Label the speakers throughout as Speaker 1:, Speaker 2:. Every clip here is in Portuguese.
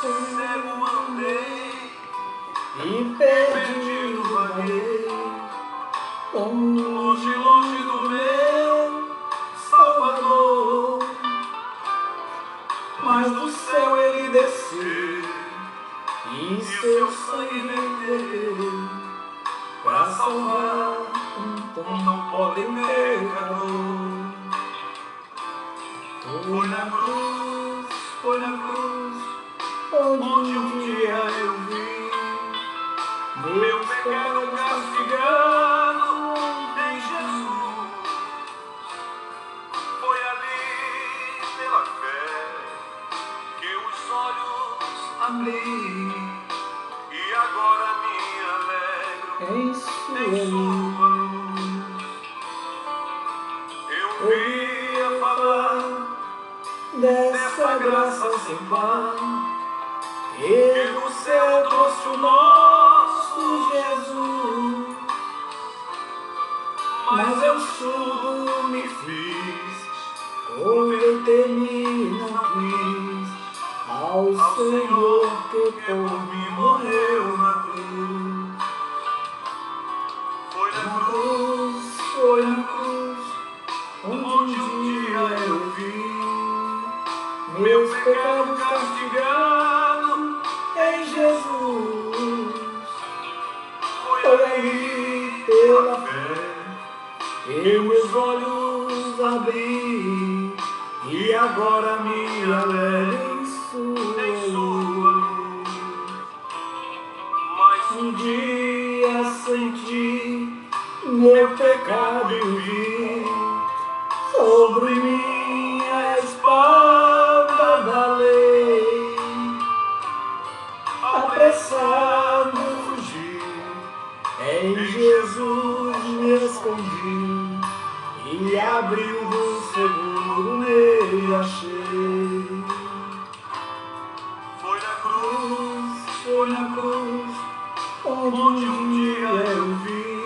Speaker 1: cego andei
Speaker 2: e perdido vaguei,
Speaker 1: longe, longe do meu Salvador. Mas do céu ele desceu
Speaker 2: e
Speaker 1: seu sangue verteu para salvar um pobre pecador. Foi na cruz, onde um dia eu vi meu pecado castigado em Jesus. Foi ali pela fé que os olhos abri e agora me alegro
Speaker 2: em
Speaker 1: em
Speaker 2: sua
Speaker 1: sua luz. Eu ouvia falar dessa graça sem par que do céu trouxe o nosso Jesus. Mas eu surdo me fiz,
Speaker 2: converter-me não quis ao Senhor que
Speaker 1: que
Speaker 2: por
Speaker 1: por mim morreu na cruz. Foi na cruz, onde um dia eu vi meu pecado castigado em Jesus. Foi ali pela fé que meus olhos abri e agora me alegro em sua luz. Mas um dia senti meu pecado e vi sobre mim a espada da lei. Apressado fugi, em Jesus me escondi e abrigo do seguro me achei. Foi na cruz, onde um dia eu vi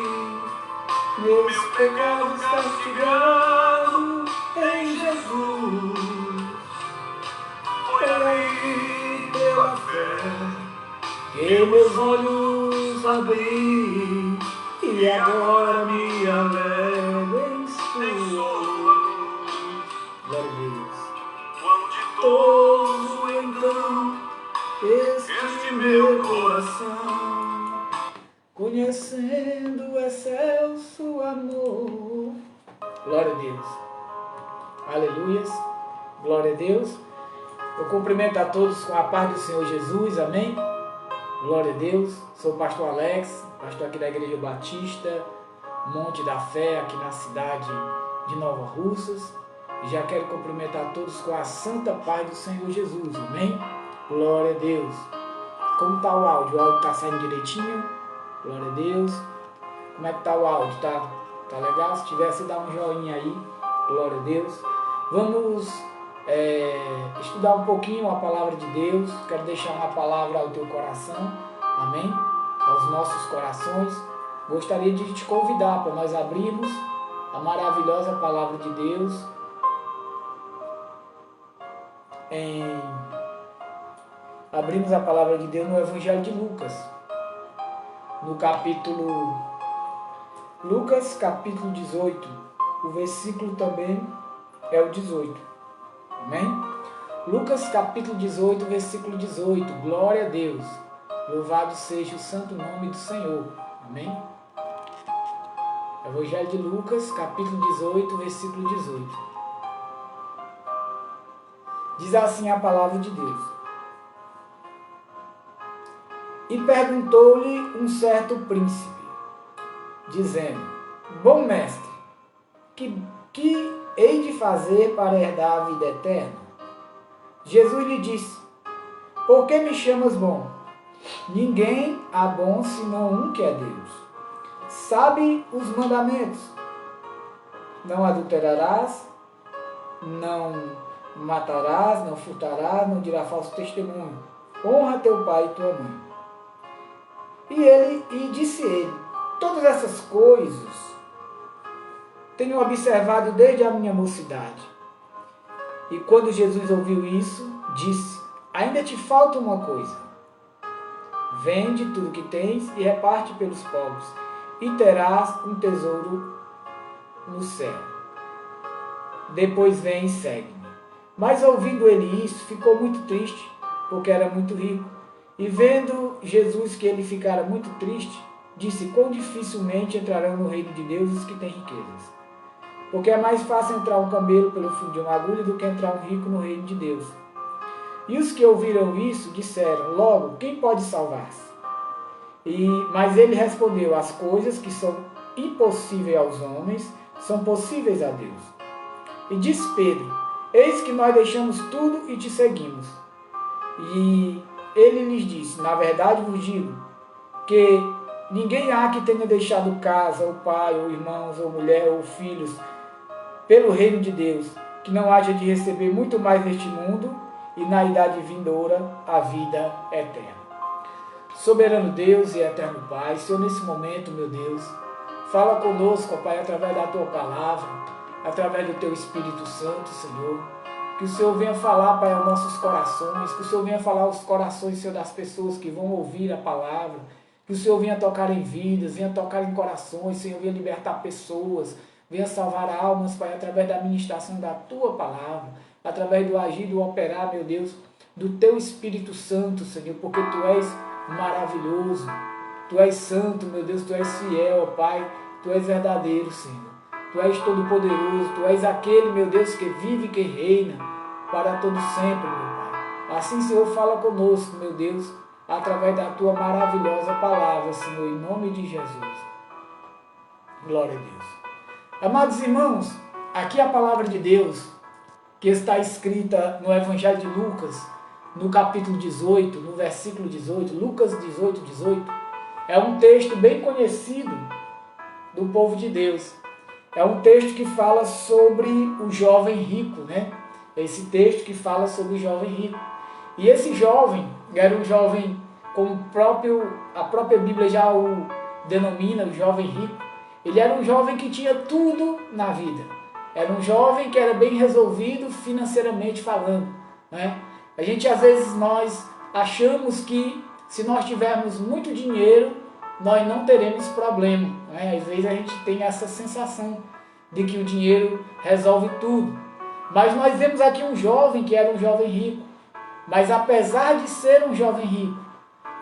Speaker 1: meus pecados castigados em Jesus. Foi ali pela fé que meus olhos abri e agora me alegro em sua luz.
Speaker 2: Glória a Deus.
Speaker 1: Quão ditoso então este meu coração,
Speaker 2: Conhecendo o excelso amor. Glória a Deus. Aleluias. Glória a Deus. Eu cumprimento a todos com a paz do Senhor Jesus. Amém. Glória a Deus. Sou o pastor Alex, pastor aqui da Igreja Batista, Monte da Fé, aqui na cidade de Nova Russas. E já quero cumprimentar a todos com a santa paz do Senhor Jesus. Amém. Glória a Deus. Como está o áudio? O áudio está saindo direitinho? Glória a Deus. Como é que está o áudio? Tá legal? Se tivesse, dá um joinha aí. Glória a Deus. Vamos estudar um pouquinho a palavra de Deus. Quero deixar uma palavra ao teu coração. Amém? Aos nossos corações. Gostaria de te convidar para nós abrirmos a maravilhosa palavra de Deus Abrimos a palavra de Deus no Evangelho de Lucas, no capítulo 18, o versículo também é o 18, amém? Lucas capítulo 18, versículo 18, glória a Deus, louvado seja o santo nome do Senhor, amém? Evangelho de Lucas, capítulo 18, versículo 18. Diz assim a palavra de Deus. E perguntou-lhe um certo príncipe, dizendo: Bom mestre, que hei de fazer para herdar a vida eterna? Jesus lhe disse: Por que me chamas bom? Ninguém há bom senão um que é Deus. Sabe os mandamentos: não adulterarás, não matarás, não furtarás, não dirás falso testemunho. Honra teu pai e tua mãe. E disse ele: Todas essas coisas tenho observado desde a minha mocidade. E quando Jesus ouviu isso, disse: ainda te falta uma coisa. Vende tudo que tens e reparte pelos pobres, e terás um tesouro no céu. Depois vem e segue-me. Mas ouvindo ele isso, ficou muito triste, porque era muito rico. E vendo Jesus que ele ficara muito triste, disse: quão dificilmente entrarão no reino de Deus os que têm riquezas. Porque é mais fácil entrar um camelo pelo fio de uma agulha do que entrar um rico no reino de Deus. E os que ouviram isso disseram: logo, quem pode salvar-se? Mas ele respondeu: as coisas que são impossíveis aos homens são possíveis a Deus. E disse Pedro: eis que nós deixamos tudo e te seguimos. E ele lhes disse: na verdade vos digo que ninguém há que tenha deixado casa, ou pai, ou irmãos, ou mulher, ou filhos, pelo reino de Deus, que não haja de receber muito mais neste mundo e na idade vindoura a vida eterna. Soberano Deus e eterno Pai, Senhor, nesse momento, meu Deus, fala conosco, Pai, através da Tua Palavra, através do Teu Espírito Santo, Senhor. Que o Senhor venha falar, Pai, aos nossos corações, que o Senhor venha falar aos corações, Senhor, das pessoas que vão ouvir a Palavra, que o Senhor venha tocar em vidas, venha tocar em corações, Senhor, venha libertar pessoas, venha salvar almas, Pai, através da ministração da Tua Palavra, através do agir, do operar, meu Deus, do Teu Espírito Santo, Senhor, porque Tu és maravilhoso, Tu és santo, meu Deus, Tu és fiel, Pai, Tu és verdadeiro, Senhor. Tu és todo-poderoso, Tu és aquele, meu Deus, que vive e que reina para todo sempre, meu Pai. Assim, Senhor, fala conosco, meu Deus, através da Tua maravilhosa palavra, Senhor, em nome de Jesus. Glória a Deus. Amados irmãos, aqui a palavra de Deus, que está escrita no Evangelho de Lucas, no capítulo 18, no versículo 18, Lucas 18, 18, é um texto bem conhecido do povo de Deus. É um texto que fala sobre o jovem rico, né? Esse texto que fala sobre o jovem rico. E esse jovem era um jovem, como a própria Bíblia já o denomina, o jovem rico. Ele era um jovem que tinha tudo na vida. Era um jovem que era bem resolvido financeiramente falando, né? A gente, às vezes, nós achamos que se nós tivermos muito dinheiro, nós não teremos problema, né? Às vezes a gente tem essa sensação de que o dinheiro resolve tudo. Mas nós vemos aqui um jovem que era um jovem rico. Mas apesar de ser um jovem rico,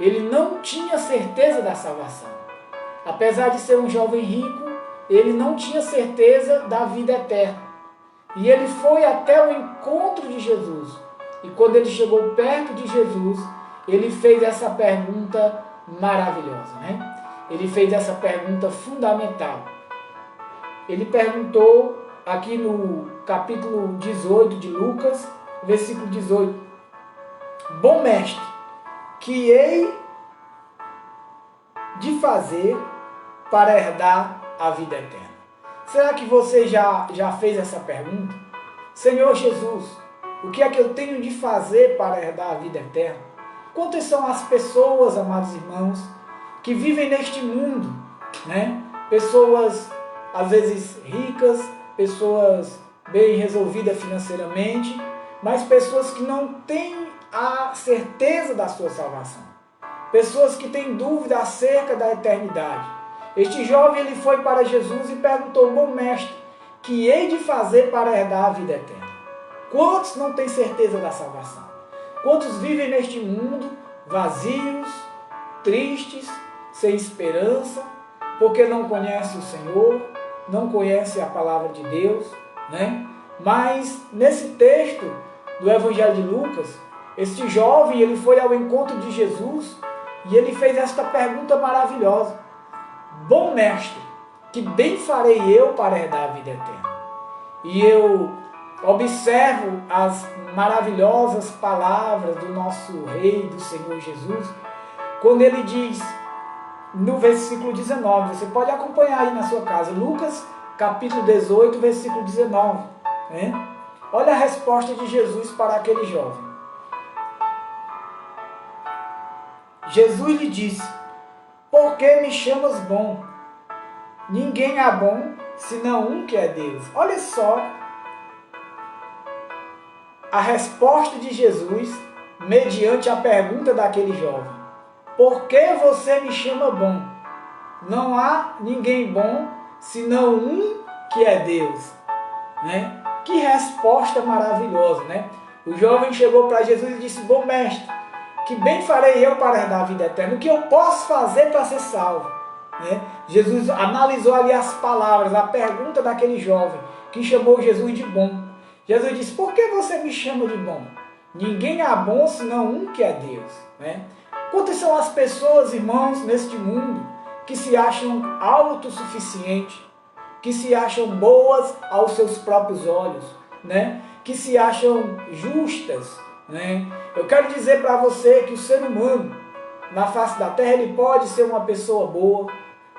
Speaker 2: ele não tinha certeza da salvação. Apesar de ser um jovem rico, ele não tinha certeza da vida eterna. E ele foi até o encontro de Jesus. E quando ele chegou perto de Jesus, ele fez essa pergunta maravilhosa, né? Ele fez essa pergunta fundamental. Ele perguntou aqui no capítulo 18 de Lucas, versículo 18: bom mestre, que hei de fazer para herdar a vida eterna? Será que você já fez essa pergunta? Senhor Jesus, o que é que eu tenho de fazer para herdar a vida eterna? Quantas são as pessoas, amados irmãos, que vivem neste mundo, né? Pessoas, às vezes, ricas, pessoas bem resolvidas financeiramente, mas pessoas que não têm a certeza da sua salvação. Pessoas que têm dúvida acerca da eternidade. Este jovem, ele foi para Jesus e perguntou: bom mestre, que hei de fazer para herdar a vida eterna? Quantos não têm certeza da salvação? Quantos vivem neste mundo vazios, tristes, sem esperança, porque não conhecem o Senhor, não conhecem a palavra de Deus, né? Mas nesse texto do Evangelho de Lucas, este jovem, ele foi ao encontro de Jesus e ele fez esta pergunta maravilhosa: bom mestre, que bem farei eu para herdar a vida eterna? E eu observo as maravilhosas palavras do nosso Rei, do Senhor Jesus, quando ele diz, no versículo 19, você pode acompanhar aí na sua casa, Lucas capítulo 18, versículo 19, né? Olha a resposta de Jesus para aquele jovem. Jesus lhe disse: por que me chamas bom? Ninguém é bom, senão um que é Deus. Olha só a resposta de Jesus mediante a pergunta daquele jovem: por que você me chama bom? Não há ninguém bom senão um que é Deus. Né? Que resposta maravilhosa, né? O jovem chegou para Jesus e disse: bom mestre, que bem farei eu para herdar a vida eterna? O que eu posso fazer para ser salvo? Né? Jesus analisou ali as palavras, a pergunta daquele jovem, que chamou Jesus de bom. Jesus disse: por que você me chama de bom? Ninguém é bom senão um que é Deus. Né? Quantas são as pessoas, irmãos, neste mundo, que se acham autossuficientes, que se acham boas aos seus próprios olhos, né? Que se acham justas, né? Eu quero dizer para você que o ser humano, na face da terra, ele pode ser uma pessoa boa,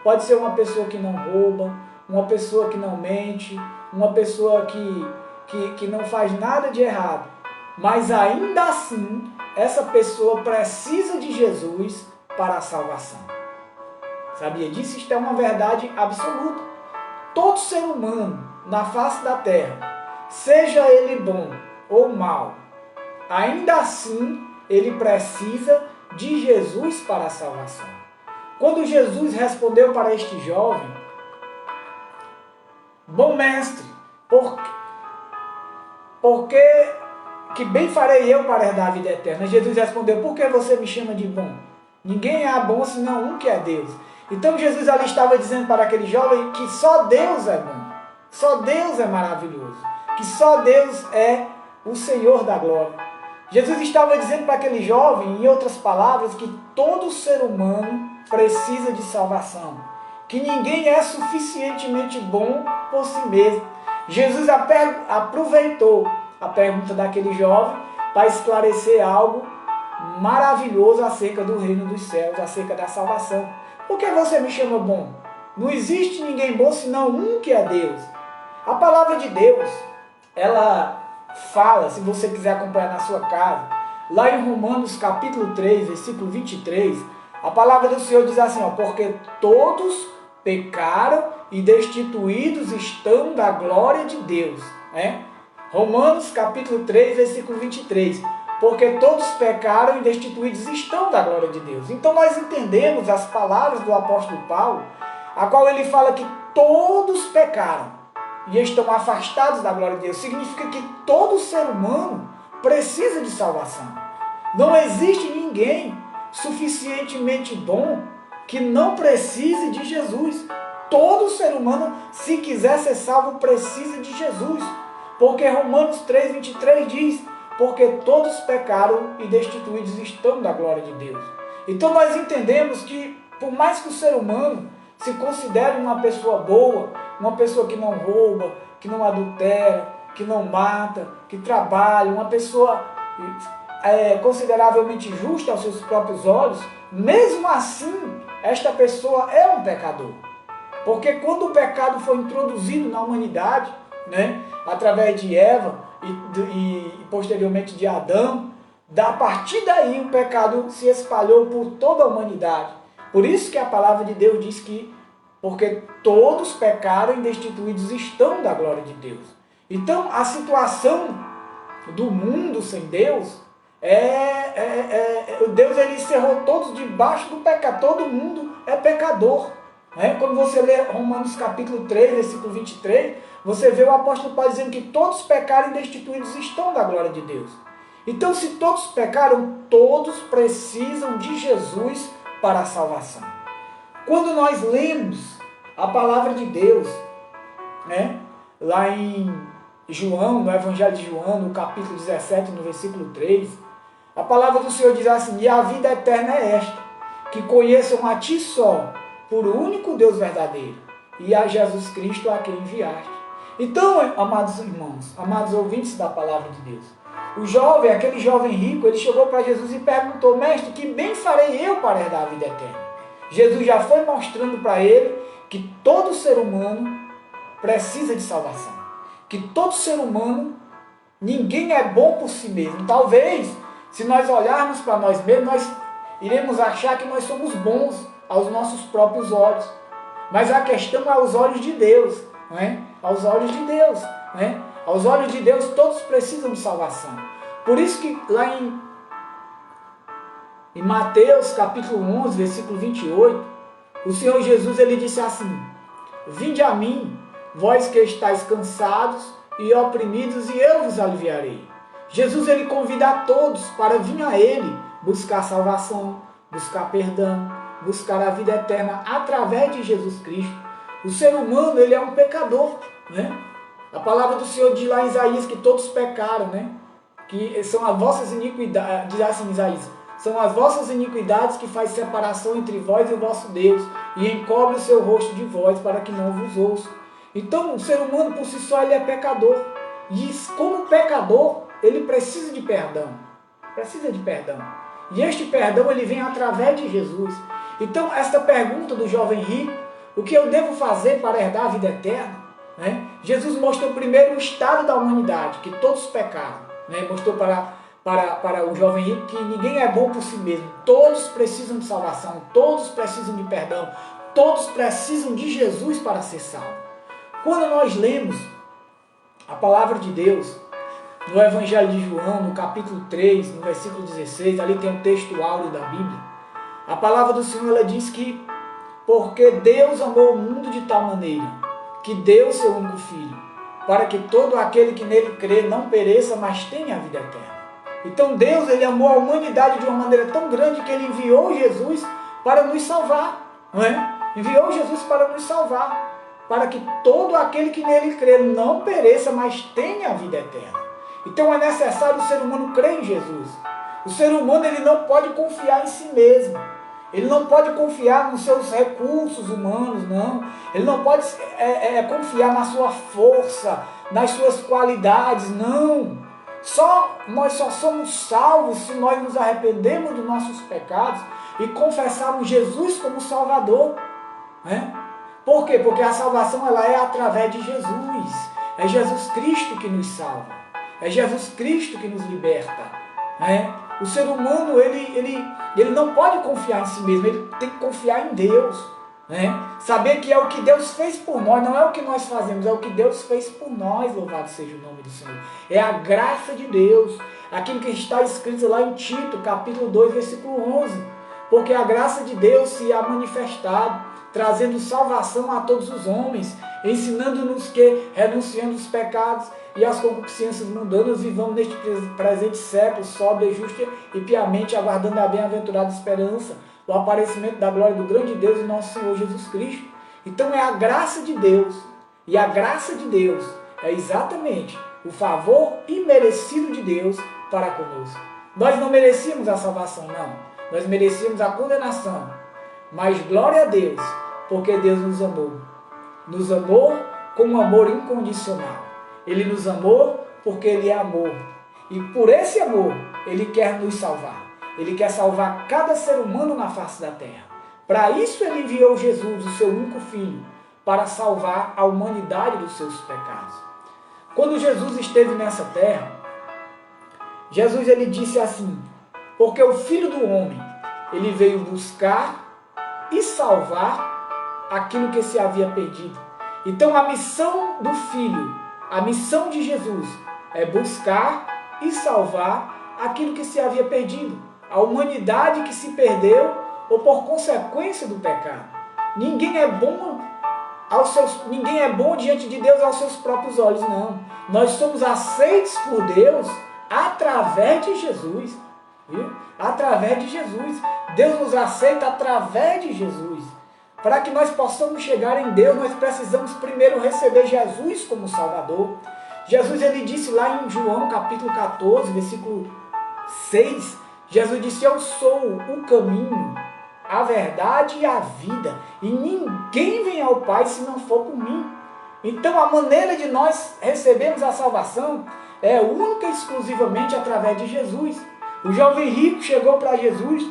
Speaker 2: pode ser uma pessoa que não rouba, uma pessoa que não mente, uma pessoa que não faz nada de errado, mas ainda assim, essa pessoa precisa de Jesus para a salvação. Sabia disso? Isto é uma verdade absoluta. Todo ser humano na face da terra, seja ele bom ou mau, ainda assim ele precisa de Jesus para a salvação. Quando Jesus respondeu para este jovem: bom mestre, que bem farei eu para herdar a vida eterna? Jesus respondeu: por que você me chama de bom? Ninguém é bom senão um que é Deus. Então Jesus ali estava dizendo para aquele jovem que só Deus é bom, só Deus é maravilhoso, que só Deus é o Senhor da glória. Jesus estava dizendo para aquele jovem, em outras palavras, que todo ser humano precisa de salvação, que ninguém é suficientemente bom por si mesmo. Jesus aproveitou a pergunta daquele jovem para esclarecer algo maravilhoso acerca do reino dos céus, acerca da salvação. Por que você me chama bom? Não existe ninguém bom senão um que é Deus. A palavra de Deus, ela fala, se você quiser acompanhar na sua casa, lá em Romanos capítulo 3, versículo 23, a palavra do Senhor diz assim: porque todos pecaram e destituídos estão da glória de Deus. Né? Romanos capítulo 3, versículo 23. Porque todos pecaram e destituídos estão da glória de Deus. Então nós entendemos as palavras do apóstolo Paulo, a qual ele fala que todos pecaram e estão afastados da glória de Deus. Significa que todo ser humano precisa de salvação. Não existe ninguém suficientemente bom que não precise de Jesus. Todo ser humano, se quiser ser salvo, precisa de Jesus. Porque Romanos 3, 23 diz: porque todos pecaram e destituídos estão da glória de Deus. Então nós entendemos que, por mais que o ser humano se considere uma pessoa boa, uma pessoa que não rouba, que não adultera, que não mata, que trabalha, uma pessoa consideravelmente justa aos seus próprios olhos, mesmo assim, esta pessoa é um pecador. Porque quando o pecado foi introduzido na humanidade, né, através de Eva, e posteriormente de Adão, a partir daí o pecado se espalhou por toda a humanidade. Por isso que a palavra de Deus diz que porque todos pecaram e destituídos estão da glória de Deus. Então a situação do mundo sem Deus Deus ele encerrou todos debaixo do pecado. Todo mundo é pecador. Quando você lê Romanos capítulo 3, versículo 23, você vê o apóstolo Paulo dizendo que todos pecaram e destituídos estão da glória de Deus. Então, se todos pecaram, todos precisam de Jesus para a salvação. Quando nós lemos a palavra de Deus, lá em João, no Evangelho de João, no capítulo 17, no versículo 3, a palavra do Senhor diz assim: e a vida eterna é esta, que conheçam a ti só, por único Deus verdadeiro, e a Jesus Cristo a quem enviaste. Então, amados irmãos, amados ouvintes da palavra de Deus, o jovem, aquele jovem rico, ele chegou para Jesus e perguntou: mestre, que bem farei eu para herdar a vida eterna? Jesus já foi mostrando para ele que todo ser humano precisa de salvação, que todo ser humano, ninguém é bom por si mesmo. Talvez, se nós olharmos para nós mesmos, nós iremos achar que nós somos bons aos nossos próprios olhos, mas a questão é aos olhos de Deus, aos olhos de Deus, aos olhos de Deus todos precisam de salvação. Por isso que lá em Em Mateus capítulo 11, versículo 28, o Senhor Jesus ele disse assim: vinde a mim, vós que estáis cansados e oprimidos, e eu vos aliviarei. Jesus ele convida a todos para vir a Ele, buscar salvação, buscar perdão, buscar a vida eterna através de Jesus Cristo. O ser humano ele é um pecador, né? A palavra do Senhor diz lá em Isaías que todos pecaram, né? Que são as vossas iniquidades, diz assim Isaías, são as vossas iniquidades que faz separação entre vós e o vosso Deus, e encobre o seu rosto de vós para que não vos ouça. Então o ser humano por si só ele é pecador, e como pecador ele precisa de perdão, e este perdão ele vem através de Jesus. Então esta pergunta do jovem rico, o que eu devo fazer para herdar a vida eterna? Né? Jesus mostrou primeiro o estado da humanidade, que todos pecaram, né? Mostrou para o jovem rico que ninguém é bom por si mesmo, todos precisam de salvação, todos precisam de perdão, todos precisam de Jesus para ser salvo. Quando nós lemos a palavra de Deus, no Evangelho de João, no capítulo 3, no versículo 16, ali tem um texto áureo da Bíblia, a palavra do Senhor ela diz que porque Deus amou o mundo de tal maneira que deu seu único Filho, para que todo aquele que nele crê não pereça, mas tenha a vida eterna. Então Deus ele amou a humanidade de uma maneira tão grande que ele enviou Jesus para nos salvar, não é? Enviou Jesus para nos salvar, para que todo aquele que nele crê não pereça, mas tenha a vida eterna. Então é necessário o ser humano crer em Jesus. O ser humano ele não pode confiar em si mesmo. Ele não pode confiar nos seus recursos humanos, não. Ele não pode confiar na sua força, nas suas qualidades, não. Nós só somos salvos se nós nos arrependemos dos nossos pecados e confessarmos Jesus como Salvador. Né? Por quê? Porque a salvação ela é através de Jesus. É Jesus Cristo que nos salva. É Jesus Cristo que nos liberta. Né? O ser humano ele não pode confiar em si mesmo, ele tem que confiar em Deus. Né? Saber que é o que Deus fez por nós, não é o que nós fazemos, é o que Deus fez por nós, louvado seja o nome do Senhor. É a graça de Deus, aquilo que está escrito lá em Tito, capítulo 2, versículo 11. Porque a graça de Deus se há manifestado, trazendo salvação a todos os homens, ensinando-nos que, renunciando os pecados e as concupiscências mundanas, vivamos neste presente século, sóbria, justa e piamente, aguardando a bem-aventurada esperança, o aparecimento da glória do grande Deus e nosso Senhor Jesus Cristo. Então é a graça de Deus, e a graça de Deus é exatamente o favor imerecido de Deus para conosco. Nós não merecíamos a salvação, não. Nós merecíamos a condenação. Mas glória a Deus, porque Deus nos amou com um amor incondicional. Ele nos amou porque Ele é amor. E por esse amor, Ele quer nos salvar. Ele quer salvar cada ser humano na face da terra. Para isso Ele enviou Jesus, o seu único Filho, para salvar a humanidade dos seus pecados. Quando Jesus esteve nessa terra, Jesus ele disse assim: porque o Filho do Homem, Ele veio buscar e salvar aquilo que se havia perdido. Então a missão do Filho, a missão de Jesus é buscar e salvar aquilo que se havia perdido, a humanidade que se perdeu ou por consequência do pecado. Ninguém é bom diante de Deus aos seus próprios olhos, não. Nós somos aceitos por Deus através de Jesus. Viu? Através de Jesus. Deus nos aceita através de Jesus. Para que nós possamos chegar em Deus, nós precisamos primeiro receber Jesus como Salvador. Jesus ele disse lá em João capítulo 14, versículo 6, Jesus disse: eu sou o caminho, a verdade e a vida, e ninguém vem ao Pai se não for por mim. Então a maneira de nós recebermos a salvação é única e exclusivamente através de Jesus. O jovem rico chegou para Jesus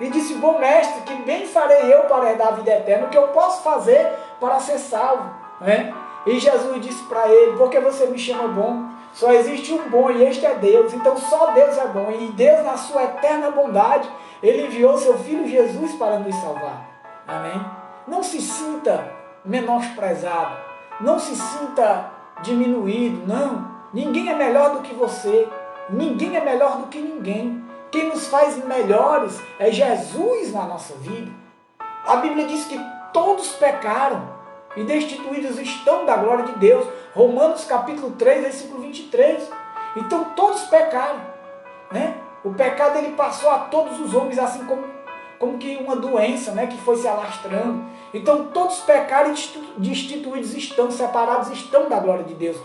Speaker 2: e disse: bom mestre, que bem farei eu para herdar a vida eterna? O que eu posso fazer para ser salvo? Né? E Jesus disse para ele: porque você me chama bom? Só existe um bom e este é Deus. Então só Deus é bom. E Deus, na sua eterna bondade, Ele enviou seu Filho Jesus para nos salvar. Amém? Não se sinta menosprezado. Não se sinta diminuído. Não. Ninguém é melhor do que você. Ninguém é melhor do que ninguém. quem nos faz melhores é Jesus na nossa vida. A Bíblia diz que todos pecaram e destituídos estão da glória de Deus. Romanos capítulo 3, versículo 23. Então todos pecaram, né? O pecado ele passou a todos os homens, assim como que uma doença, né, que foi se alastrando. Então todos pecaram e destituídos estão, separados estão da glória de Deus.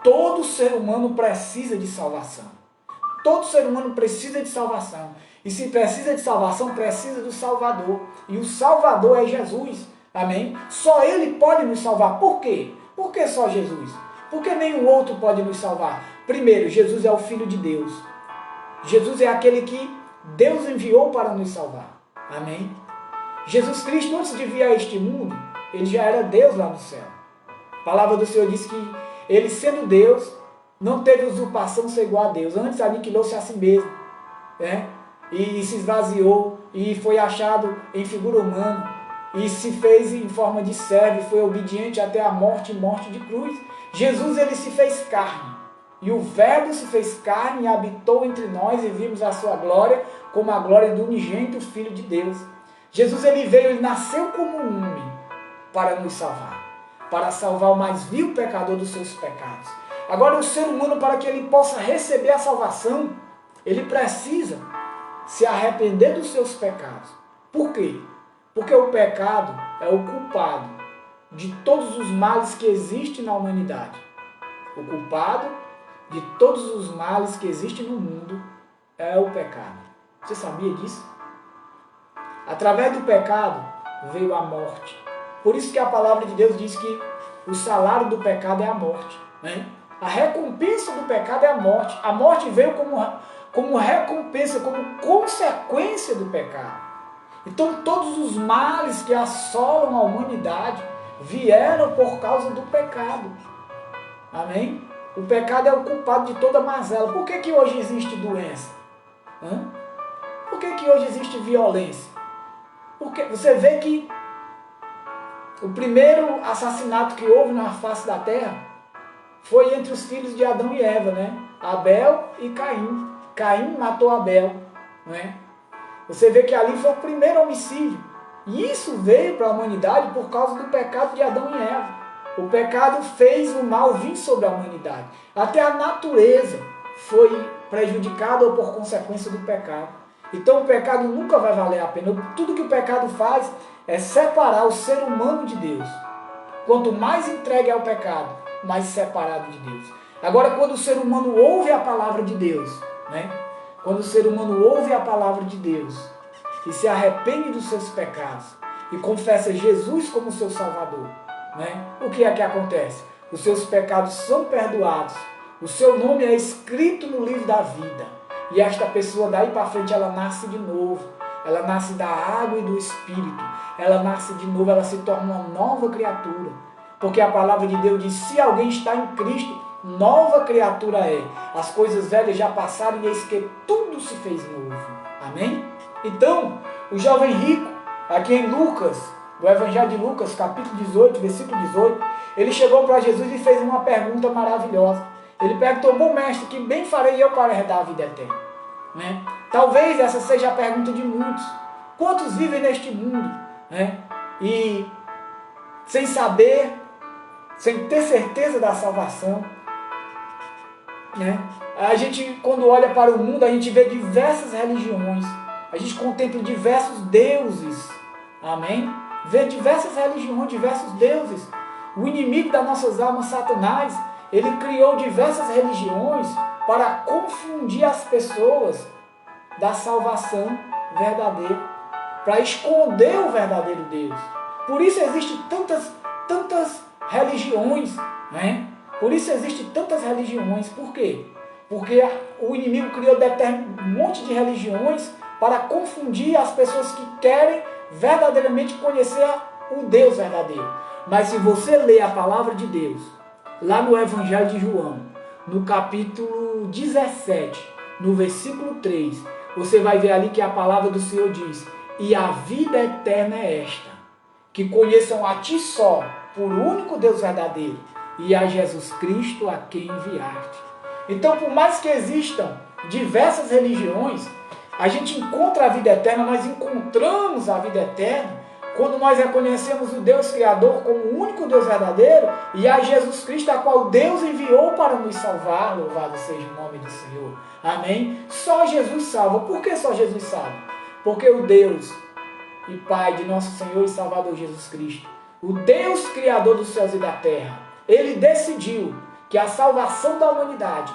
Speaker 2: Todo ser humano precisa de salvação. Todo ser humano precisa de salvação. E se precisa de salvação, precisa do Salvador. E o Salvador é Jesus. Amém? Só Ele pode nos salvar. Por quê? Por que só Jesus? Porque nenhum outro pode nos salvar. Primeiro, Jesus é o Filho de Deus. Jesus é aquele que Deus enviou para nos salvar. Amém? Jesus Cristo, antes de vir a este mundo, Ele já era Deus lá no céu. A palavra do Senhor diz que Ele, sendo Deus, não teve usurpação ser igual a Deus. Antes aniquilou-se a si mesmo, né? E se esvaziou, e foi achado em figura humana, e se fez em forma de servo, e foi obediente até a morte e morte de cruz. Jesus, ele se fez carne, e o Verbo se fez carne e habitou entre nós, e vimos a sua glória, como a glória do unigênito Filho de Deus. Jesus, ele veio, ele nasceu como um homem, para nos salvar, para salvar o mais vil pecador dos seus pecados. Agora, o ser humano, para que ele possa receber a salvação, ele precisa se arrepender dos seus pecados. Por quê? Porque o pecado é o culpado de todos os males que existem na humanidade. O culpado de todos os males que existem no mundo é o pecado. Você sabia disso? Através do pecado veio a morte. Por isso que a palavra de Deus diz que o salário do pecado é a morte, né? A recompensa do pecado é a morte. A morte veio como recompensa, como consequência do pecado. Então todos os males que assolam a humanidade vieram por causa do pecado. Amém? O pecado é o culpado de toda mazela. Por que hoje existe doença? Por que hoje existe violência? Porque você vê que o primeiro assassinato que houve na face da terra foi entre os filhos de Adão e Eva, né? Abel e Caim. Caim matou Abel, né? Você vê que ali foi o primeiro homicídio. E isso veio para a humanidade por causa do pecado de Adão e Eva. O pecado fez o mal vir sobre a humanidade. Até a natureza foi prejudicada ou por consequência do pecado. Então o pecado nunca vai valer a pena. Tudo que o pecado faz é separar o ser humano de Deus. Quanto mais entregue ao pecado, mais separado de Deus. Agora, quando o ser humano ouve a palavra de Deus, né? Quando o ser humano ouve a palavra de Deus e se arrepende dos seus pecados e confessa Jesus como seu Salvador, né? O que é que acontece? Os seus pecados são perdoados, o seu nome é escrito no livro da vida, e esta pessoa daí para frente ela nasce de novo, ela nasce da água e do Espírito, ela nasce de novo, ela se torna uma nova criatura, porque a palavra de Deus diz: se alguém está em Cristo, nova criatura é, as coisas velhas já passaram e eis que tudo se fez novo. Amém? Então, o jovem rico, aqui em Lucas, do Evangelho de Lucas, capítulo 18, versículo 18, ele chegou para Jesus e fez uma pergunta maravilhosa. Ele perguntou: bom mestre, que bem farei eu para herdar a vida eterna? Né? Talvez essa seja a pergunta de muitos. Quantos vivem neste mundo, né? E sem saber, sem ter certeza da salvação, né? A gente, quando olha para o mundo, a gente vê diversas religiões, a gente contempla diversos deuses, amém? Vê diversas religiões, diversos deuses. O inimigo das nossas almas, Satanás, ele criou diversas religiões para confundir as pessoas da salvação verdadeira, para esconder o verdadeiro Deus. Por isso existem tantas religiões, né? Por isso existem tantas religiões. Por quê? Porque o inimigo criou um monte de religiões para confundir as pessoas que querem verdadeiramente conhecer o Deus verdadeiro. Mas se você ler a palavra de Deus, lá no Evangelho de João, no capítulo 17, no versículo 3, você vai ver ali que a palavra do Senhor diz: e a vida eterna é esta, que conheçam a ti só, por único Deus verdadeiro, e a Jesus Cristo a quem enviaste. Então, por mais que existam diversas religiões, A gente encontra a vida eterna, nós encontramos a vida eterna quando nós reconhecemos o Deus Criador como o único Deus verdadeiro e a Jesus Cristo, a qual Deus enviou para nos salvar. Louvado seja o nome do Senhor. Amém? Só Jesus salva. Por que só Jesus salva? Porque o Deus e Pai de nosso Senhor e Salvador Jesus Cristo, o Deus Criador dos céus e da terra, Ele decidiu que a salvação da humanidade,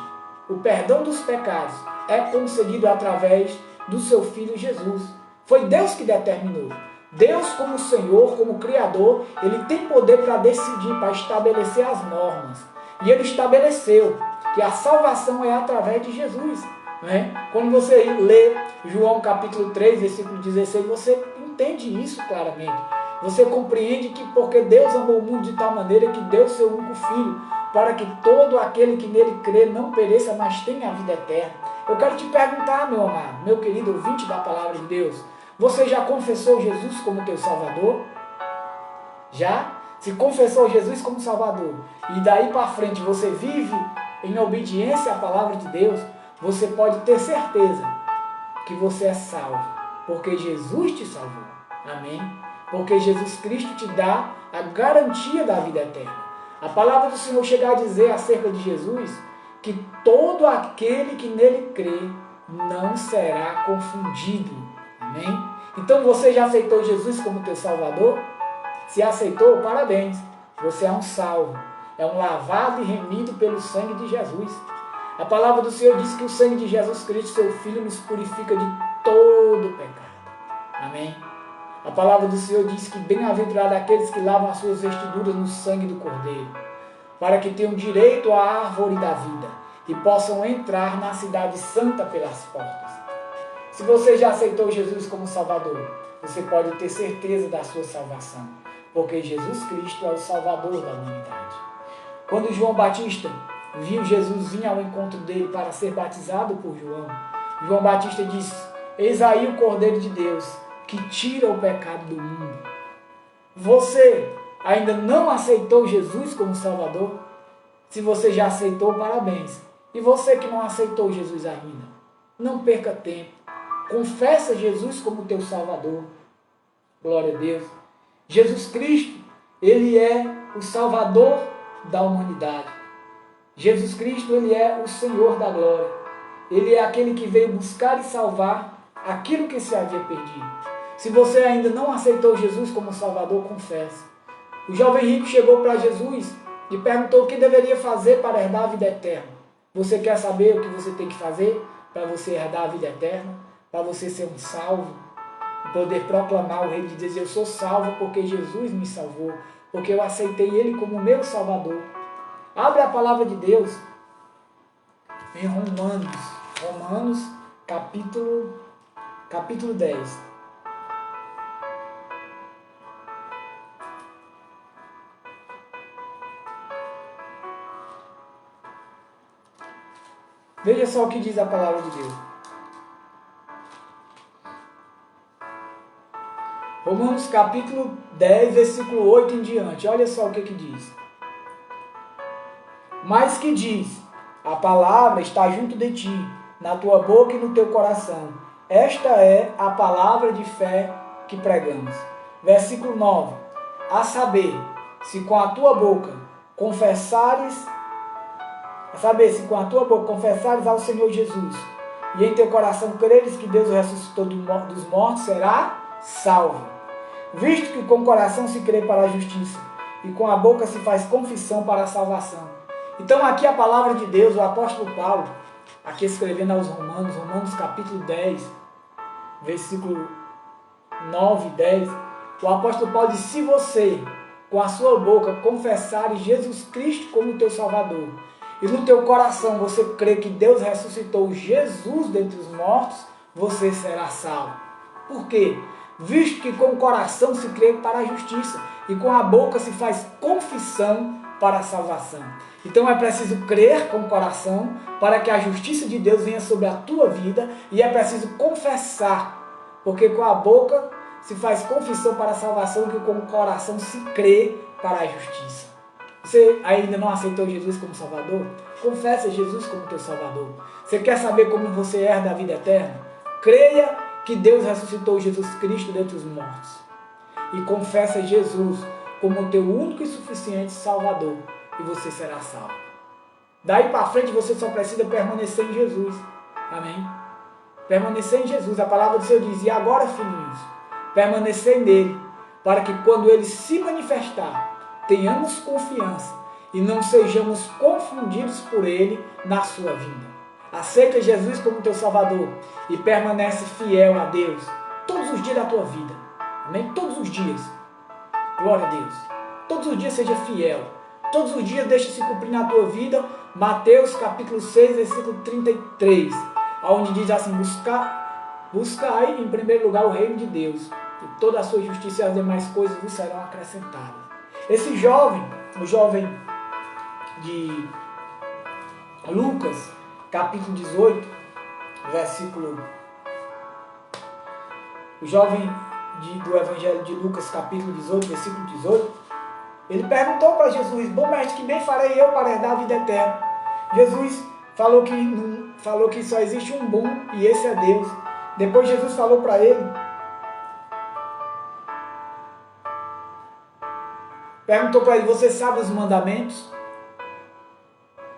Speaker 2: o perdão dos pecados, é concedido através do seu Filho Jesus. Foi Deus que determinou. Deus, como Senhor, como Criador, Ele tem poder para decidir, para estabelecer as normas. E Ele estabeleceu que a salvação é através de Jesus. Né? Quando você lê João capítulo 3, versículo 16, você entende isso claramente. Você compreende que porque Deus amou o mundo de tal maneira que deu seu único Filho, para que todo aquele que nele crê não pereça, mas tenha a vida eterna. Eu quero te perguntar, meu amado, meu querido ouvinte da palavra de Deus, você já confessou Jesus como teu Salvador? Já? Se confessou Jesus como Salvador e daí para frente você vive em obediência à palavra de Deus, você pode ter certeza que você é salvo, porque Jesus te salvou. Amém? Porque Jesus Cristo te dá a garantia da vida eterna. A palavra do Senhor chega a dizer acerca de Jesus que todo aquele que nele crê não será confundido. Amém? Então você já aceitou Jesus como teu Salvador? Se aceitou, parabéns. Você é um salvo. É um lavado e remido pelo sangue de Jesus. A palavra do Senhor diz que o sangue de Jesus Cristo, seu Filho, nos purifica de todo pecado. Amém? A palavra do Senhor diz que bem-aventurado aqueles que lavam as suas vestiduras no sangue do Cordeiro, para que tenham direito à árvore da vida e possam entrar na cidade santa pelas portas. Se você já aceitou Jesus como Salvador, você pode ter certeza da sua salvação, porque Jesus Cristo é o Salvador da humanidade. Quando João Batista viu Jesus vir ao encontro dele para ser batizado por João, João Batista disse: eis aí o Cordeiro de Deus, que tira o pecado do mundo. Você ainda não aceitou Jesus como Salvador? Se você já aceitou, parabéns. E você que não aceitou Jesus ainda, não perca tempo. Confessa Jesus como teu Salvador. Glória a Deus. Jesus Cristo, Ele é o Salvador da humanidade. Jesus Cristo, Ele é o Senhor da glória. Ele é aquele que veio buscar e salvar aquilo que se havia perdido. Se você ainda não aceitou Jesus como Salvador, confesse. O jovem rico chegou para Jesus e perguntou o que deveria fazer para herdar a vida eterna. Você quer saber o que você tem que fazer para você herdar a vida eterna? Para você ser um salvo? E poder proclamar o Rei de Deus: eu sou salvo porque Jesus me salvou, porque eu aceitei Ele como meu Salvador. Abre a palavra de Deus em Romanos capítulo 10. Veja só o que diz a palavra de Deus. Romanos capítulo 10, versículo 8 em diante. Olha só o que diz. Mas que diz: a palavra está junto de ti, na tua boca e no teu coração. Esta é a palavra de fé que pregamos. Versículo 9. A saber, se com a tua boca confessares ao Senhor Jesus e em teu coração creres que Deus o ressuscitou dos mortos, será salvo. Visto que com o coração se crê para a justiça e com a boca se faz confissão para a salvação. Então aqui a palavra de Deus, o apóstolo Paulo, aqui escrevendo aos Romanos capítulo 10, versículo 9 e 10, o apóstolo Paulo diz: se você com a sua boca confessares Jesus Cristo como teu Salvador, e no teu coração você crê que Deus ressuscitou Jesus dentre os mortos, você será salvo. Por quê? Visto que com o coração se crê para a justiça, e com a boca se faz confissão para a salvação. Então é preciso crer com o coração para que a justiça de Deus venha sobre a tua vida, e é preciso confessar, porque com a boca se faz confissão para a salvação, que com o coração se crê para a justiça. Você ainda não aceitou Jesus como Salvador? Confessa Jesus como teu Salvador. Você quer saber como você herda a vida eterna? creia que Deus ressuscitou Jesus Cristo dentre os mortos e confessa Jesus como o teu único e suficiente Salvador, e você será salvo. Daí para frente você só precisa permanecer em Jesus. Amém? Permanecer em Jesus. A palavra do Senhor diz: e agora, filhinhos, permanecer nele, para que quando ele se manifestar, tenhamos confiança e não sejamos confundidos por ele na sua vinda. Aceita Jesus como teu Salvador e permanece fiel a Deus todos os dias da tua vida. Amém? Todos os dias. Glória a Deus. Todos os dias seja fiel. Todos os dias deixa se cumprir na tua vida Mateus capítulo 6, versículo 33, onde diz assim: buscai em primeiro lugar o reino de Deus, e toda a sua justiça e as demais coisas vos serão acrescentadas. Esse jovem, o jovem de Lucas, capítulo 18, versículo... O jovem do Evangelho de Lucas, capítulo 18, versículo 18, ele perguntou para Jesus: bom mestre, que bem farei eu para herdar a vida eterna? Jesus falou que só existe um bom, e esse é Deus. Depois Jesus falou para ele, perguntou para ele: você sabe os mandamentos?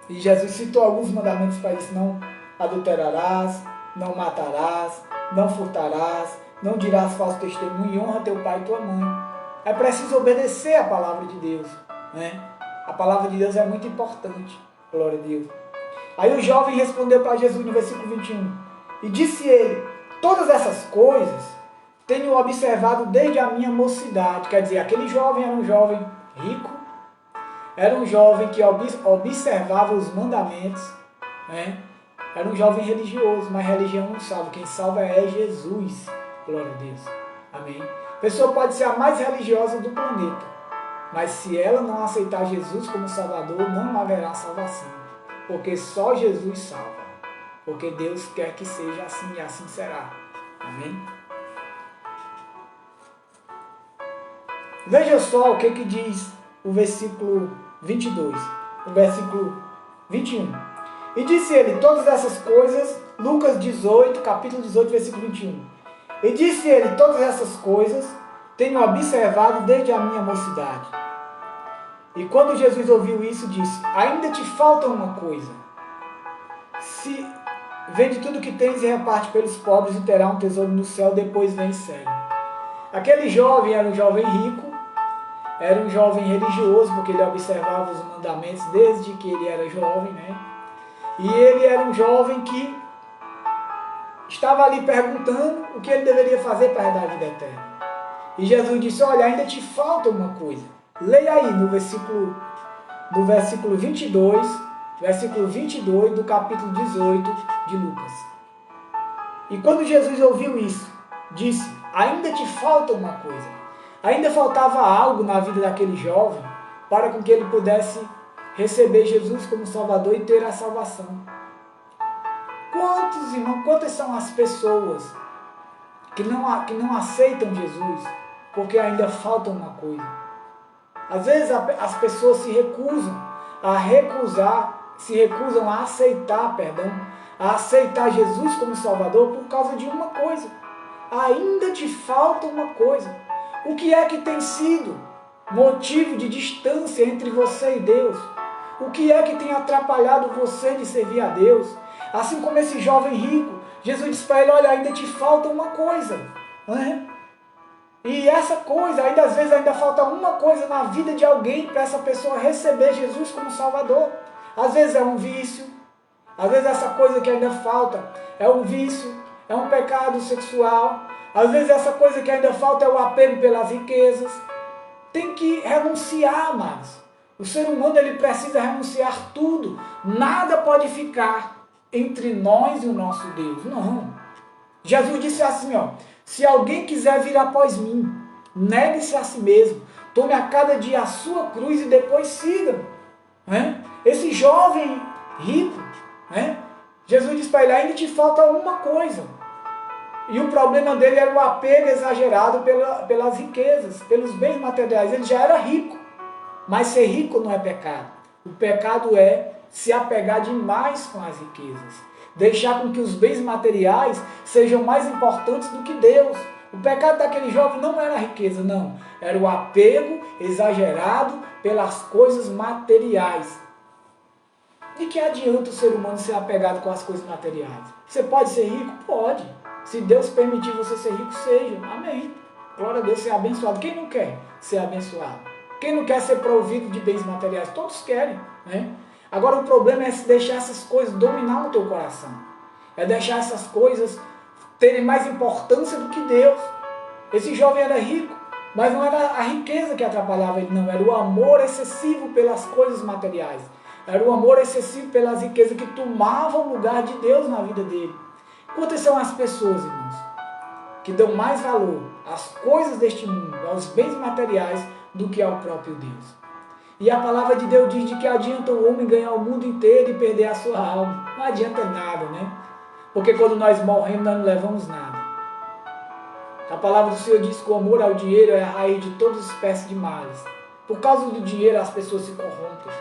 Speaker 2: E Jesus citou alguns mandamentos para isso: não adulterarás, não matarás, não furtarás, não dirás falso testemunho, e honra teu pai e tua mãe. É preciso obedecer a palavra de Deus, né? A palavra de Deus é muito importante. Glória a Deus. Aí o jovem respondeu para Jesus no versículo 21. E disse ele: todas essas coisas tenho observado desde a minha mocidade. Quer dizer, aquele jovem era um jovem rico, era um jovem que observava os mandamentos, né? Era um jovem religioso, mas religião não salva. Quem salva é Jesus. Glória a Deus. Amém. A pessoa pode ser a mais religiosa do planeta, mas se ela não aceitar Jesus como Salvador, não haverá salvação. Porque só Jesus salva. Porque Deus quer que seja assim e assim será. Amém? Veja só o que diz o versículo 22. O versículo 21. E disse ele: todas essas coisas, Lucas 18, capítulo 18, versículo 21. E disse ele: todas essas coisas tenho observado desde a minha mocidade. E quando Jesus ouviu isso, disse: ainda te falta uma coisa. Se vende tudo que tens e reparte pelos pobres, e terá um tesouro no céu, depois vem e segue. Aquele jovem era um jovem rico, era um jovem religioso, porque ele observava os mandamentos desde que ele era jovem, né? E ele era um jovem que estava ali perguntando o que ele deveria fazer para herdar a vida eterna. E Jesus disse: olha, ainda te falta uma coisa. Leia aí no versículo 22, versículo 22 do capítulo 18 de Lucas. E quando Jesus ouviu isso, disse: ainda te falta uma coisa. Ainda faltava algo na vida daquele jovem para com que ele pudesse receber Jesus como Salvador e ter a salvação. Quantas são as pessoas que não aceitam Jesus porque ainda falta uma coisa? Às vezes as pessoas se recusam a aceitar Jesus como Salvador por causa de uma coisa. Ainda te falta uma coisa. O que é que tem sido motivo de distância entre você e Deus? O que é que tem atrapalhado você de servir a Deus? Assim como esse jovem rico, Jesus disse para ele: olha, ainda te falta uma coisa, né? E essa coisa, às vezes ainda falta uma coisa na vida de alguém para essa pessoa receber Jesus como Salvador. Às vezes é um vício, às vezes essa coisa que ainda falta é um vício, é um pecado sexual. Às vezes essa coisa que ainda falta é o apego pelas riquezas. Tem que renunciar, amados. O ser humano, ele precisa renunciar tudo. Nada pode ficar entre nós e o nosso Deus. Não. Jesus disse assim, ó: se alguém quiser vir após mim, negue-se a si mesmo, tome a cada dia a sua cruz e depois siga. Esse jovem rico, Jesus disse para ele: ainda te falta uma coisa. E o problema dele era o apego exagerado pelas riquezas, pelos bens materiais. Ele já era rico, mas ser rico não é pecado. O pecado é se apegar demais com as riquezas. deixar com que os bens materiais sejam mais importantes do que Deus. O pecado daquele jovem não era a riqueza, não. Era o apego exagerado pelas coisas materiais. De que adianta o ser humano ser apegado com as coisas materiais? Você pode ser rico? Pode. Se Deus permitir você ser rico, seja. Amém. Glória a Deus, ser abençoado. Quem não quer ser abençoado? Quem não quer ser provido de bens materiais? Todos querem, né? Agora o problema é deixar essas coisas dominar o teu coração. É deixar essas coisas terem mais importância do que Deus. Esse jovem era rico, mas não era a riqueza que atrapalhava ele, não. Era o amor excessivo pelas coisas materiais. Era o amor excessivo pelas riquezas que tomavam o lugar de Deus na vida dele. Quantas são as pessoas, irmãos, que dão mais valor às coisas deste mundo, aos bens materiais, do que ao próprio Deus? E a palavra de Deus diz de que adianta o homem ganhar o mundo inteiro e perder a sua alma. Não adianta nada, né? Porque quando nós morremos, nós não levamos nada. A palavra do Senhor diz que o amor ao dinheiro é a raiz de todas as espécies de males. Por causa do dinheiro, as pessoas se corrompem.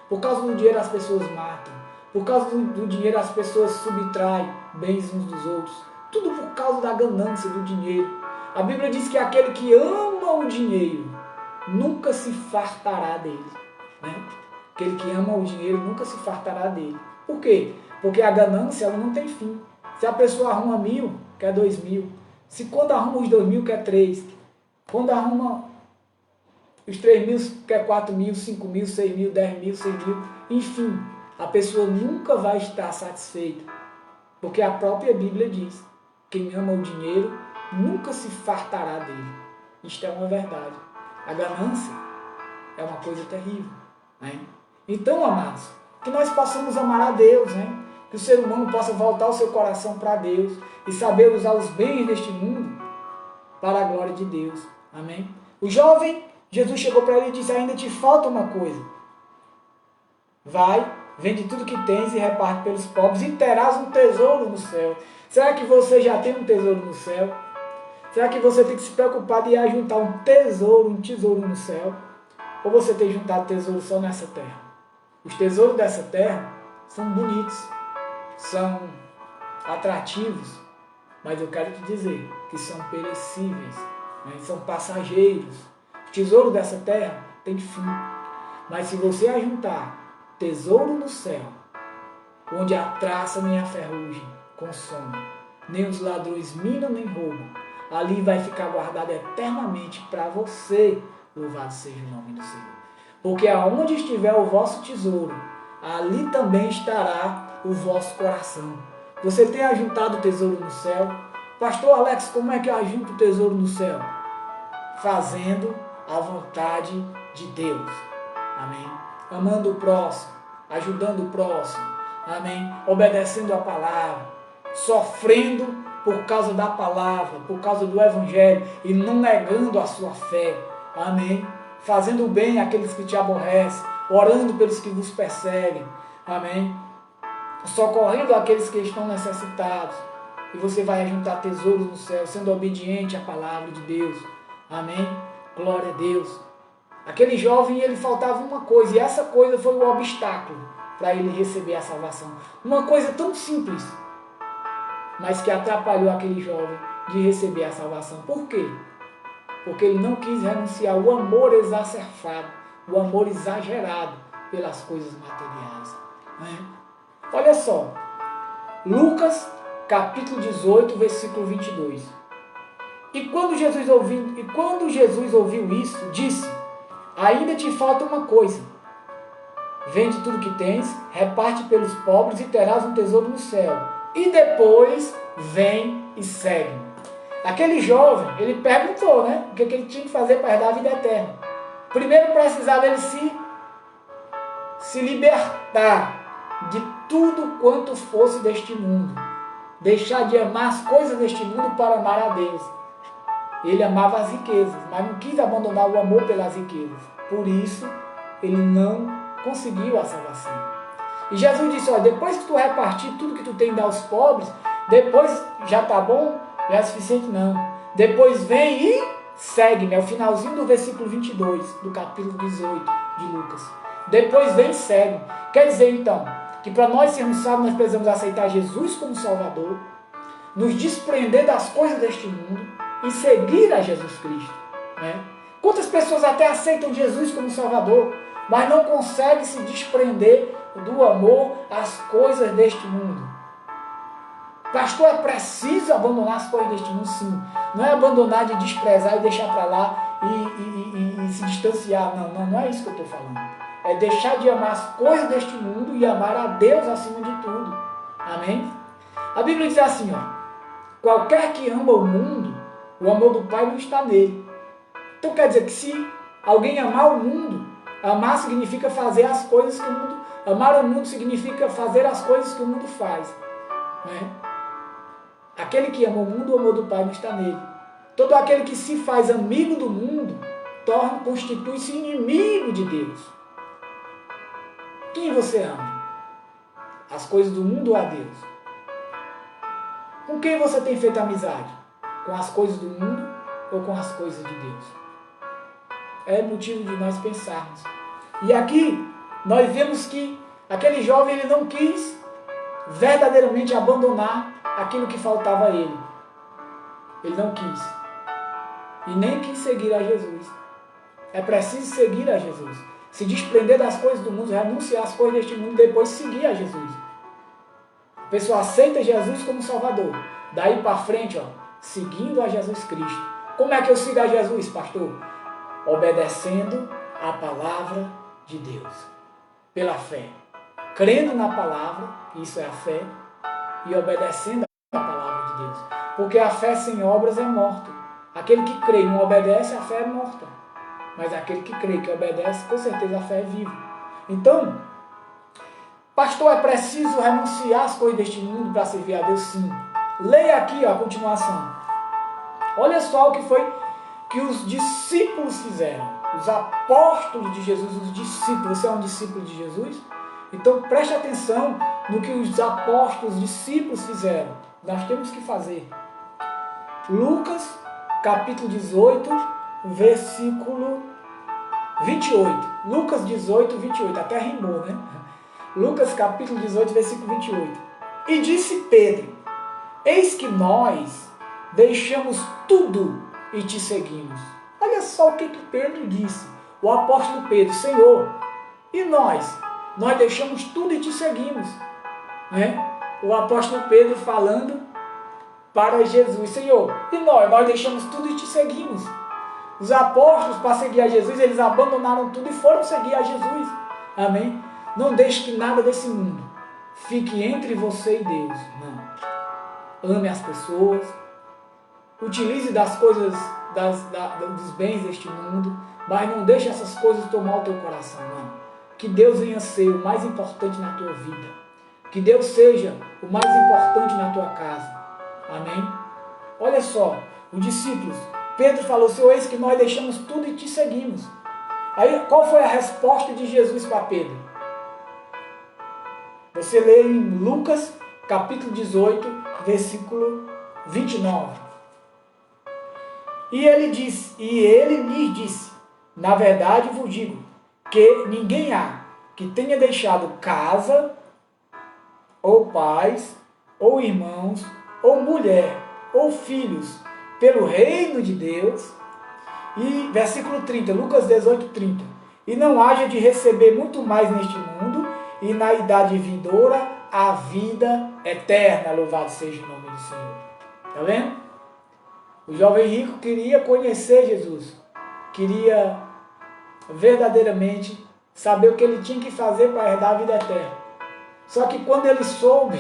Speaker 2: Por causa do dinheiro, as pessoas matam. Por causa do dinheiro, as pessoas subtraem bens uns dos outros. Tudo por causa da ganância do dinheiro. A Bíblia diz que aquele que ama o dinheiro nunca se fartará dele, né? Aquele que ama o dinheiro nunca se fartará dele. Por quê? Porque a ganância, ela não tem fim. Se a pessoa arruma 1.000, quer 2.000. Se quando arruma os 2.000, quer 3. Quando arruma os 3.000, quer 4.000, 5.000, 6.000, 10.000, 6.000. Enfim, a pessoa nunca vai estar satisfeita. Porque a própria Bíblia diz, quem ama o dinheiro nunca se fartará dele. Isto é uma verdade. A ganância é uma coisa terrível, né? Então, amados, que nós possamos amar a Deus, né? Que o ser humano possa voltar o seu coração para Deus e saber usar os bens deste mundo para a glória de Deus. Amém? O jovem, Jesus chegou para ele e disse, ainda te falta uma coisa. Vai, vende tudo que tens e reparte pelos pobres e terás um tesouro no céu. Será que você já tem um tesouro no céu? Será que você tem que se preocupar de ir juntar um tesouro no céu? Ou você tem juntado tesouro só nessa terra? Os tesouros dessa terra são bonitos, são atrativos, mas eu quero te dizer que são perecíveis, né? São passageiros. O tesouro dessa terra tem fim. Mas se você ajuntar tesouro no céu, onde a traça nem a ferrugem consome, nem os ladrões minam nem roubam, ali vai ficar guardado eternamente para você. Louvado seja o nome do Senhor. Porque aonde estiver o vosso tesouro, ali também estará o vosso coração. Você tem ajuntado o tesouro no céu? Pastor Alex, como é que eu ajunto o tesouro no céu? Fazendo a vontade de Deus. Amém? Amando o próximo, ajudando o próximo. Amém? Obedecendo a palavra, sofrendo por causa da palavra, por causa do evangelho e não negando a sua fé. Amém? Fazendo o bem àqueles que te aborrecem, orando pelos que vos perseguem. Amém? Socorrendo aqueles que estão necessitados. E você vai juntar tesouros no céu, sendo obediente à palavra de Deus. Amém? Glória a Deus. Aquele jovem, ele faltava uma coisa, e essa coisa foi o obstáculo para ele receber a salvação. Uma coisa tão simples, mas que atrapalhou aquele jovem de receber a salvação. Por quê? Porque ele não quis renunciar ao amor exacerbado, o amor exagerado pelas coisas materiais. Né? Olha só, Lucas capítulo 18, versículo 22. E quando Jesus ouviu isso, disse, ainda te falta uma coisa. Vende tudo que tens, reparte pelos pobres e terás um tesouro no céu. E depois vem e segue. Aquele jovem, ele perguntou, né? O que ele tinha que fazer para herdar a vida eterna. Primeiro precisava ele se libertar de tudo quanto fosse deste mundo. Deixar de amar as coisas deste mundo para amar a Deus. Ele amava as riquezas, mas não quis abandonar o amor pelas riquezas. Por isso, ele não conseguiu a salvação. E Jesus disse, olha, depois que tu repartir tudo que tu tem e dar aos pobres, depois já está bom, já é suficiente não. Depois vem e segue-me, é o finalzinho do versículo 22, do capítulo 18 de Lucas. Depois vem e segue. Quer dizer então, que para nós sermos salvos nós precisamos aceitar Jesus como Salvador, nos desprender das coisas deste mundo e seguir a Jesus Cristo. Né? Quantas pessoas até aceitam Jesus como Salvador, mas não conseguem se desprender do amor às coisas deste mundo? Pastor, é preciso abandonar as coisas deste mundo? Sim. Não é abandonar de desprezar e deixar para lá e se distanciar. Não é isso que eu estou falando. É deixar de amar as coisas deste mundo e amar a Deus acima de tudo. Amém? A Bíblia diz assim, ó, qualquer que ama o mundo, o amor do Pai não está nele. Então quer dizer que se alguém amar o mundo, amar significa fazer as coisas que o mundo... Amar o mundo significa fazer as coisas que o mundo faz. Né? Aquele que ama o mundo, o amor do Pai não está nele. Todo aquele que se faz amigo do mundo, constitui-se inimigo de Deus. Quem você ama? As coisas do mundo ou a Deus? Com quem você tem feito amizade? Com as coisas do mundo ou com as coisas de Deus? É motivo de nós pensarmos. E aqui, nós vemos que aquele jovem ele não quis verdadeiramente abandonar aquilo que faltava a ele. Ele não quis. E nem quis seguir a Jesus. É preciso seguir a Jesus. Se desprender das coisas do mundo, renunciar às coisas deste mundo, depois seguir a Jesus. A pessoa aceita Jesus como Salvador. Daí para frente, ó, seguindo a Jesus Cristo. Como é que eu sigo a Jesus, pastor? Obedecendo a palavra de Deus. Pela fé. Crendo na palavra, isso é a fé, e obedecendo a palavra de Deus. Porque a fé sem obras é morta. Aquele que crê e não obedece, a fé é morta. Mas aquele que crê e que obedece, com certeza a fé é viva. Então, pastor, é preciso renunciar às coisas deste mundo para servir a Deus? Sim. Leia aqui ó, a continuação. Olha só o que foi que os discípulos fizeram. Os apóstolos de Jesus, os discípulos. Você é um discípulo de Jesus? Então preste atenção no que os apóstolos, os discípulos fizeram. Nós temos que fazer. Lucas, capítulo 18, versículo 28. Lucas 18, 28. Até rimou, né? Lucas, capítulo 18, versículo 28. E disse Pedro, eis que nós deixamos tudo e te seguimos. Olha só o que Pedro disse. O apóstolo Pedro, Senhor, e nós? Nós deixamos tudo e te seguimos. Né? O apóstolo Pedro falando para Jesus, Senhor, e nós? Nós deixamos tudo e te seguimos. Os apóstolos, para seguir a Jesus, eles abandonaram tudo e foram seguir a Jesus. Amém? Não deixe que nada desse mundo fique entre você e Deus. Não. Ame as pessoas. Utilize das coisas, dos bens deste mundo, mas não deixe essas coisas tomar o teu coração, não. Que Deus venha ser o mais importante na tua vida. Que Deus seja o mais importante na tua casa. Amém? Olha só, os discípulos, Pedro falou, Senhor, eis que nós deixamos tudo e te seguimos. Aí, qual foi a resposta de Jesus para Pedro? Você lê em Lucas, capítulo 18, versículo 29. E ele lhes disse, na verdade vos digo, que ninguém há que tenha deixado casa, ou pais, ou irmãos, ou mulher, ou filhos, pelo reino de Deus. E versículo 30, Lucas 18, 30. E não haja de receber muito mais neste mundo, e na idade vindoura, a vida eterna. Louvado seja o nome do Senhor. Está vendo? O jovem rico queria conhecer Jesus. Queria verdadeiramente saber o que ele tinha que fazer para herdar a vida eterna. Só que quando ele soube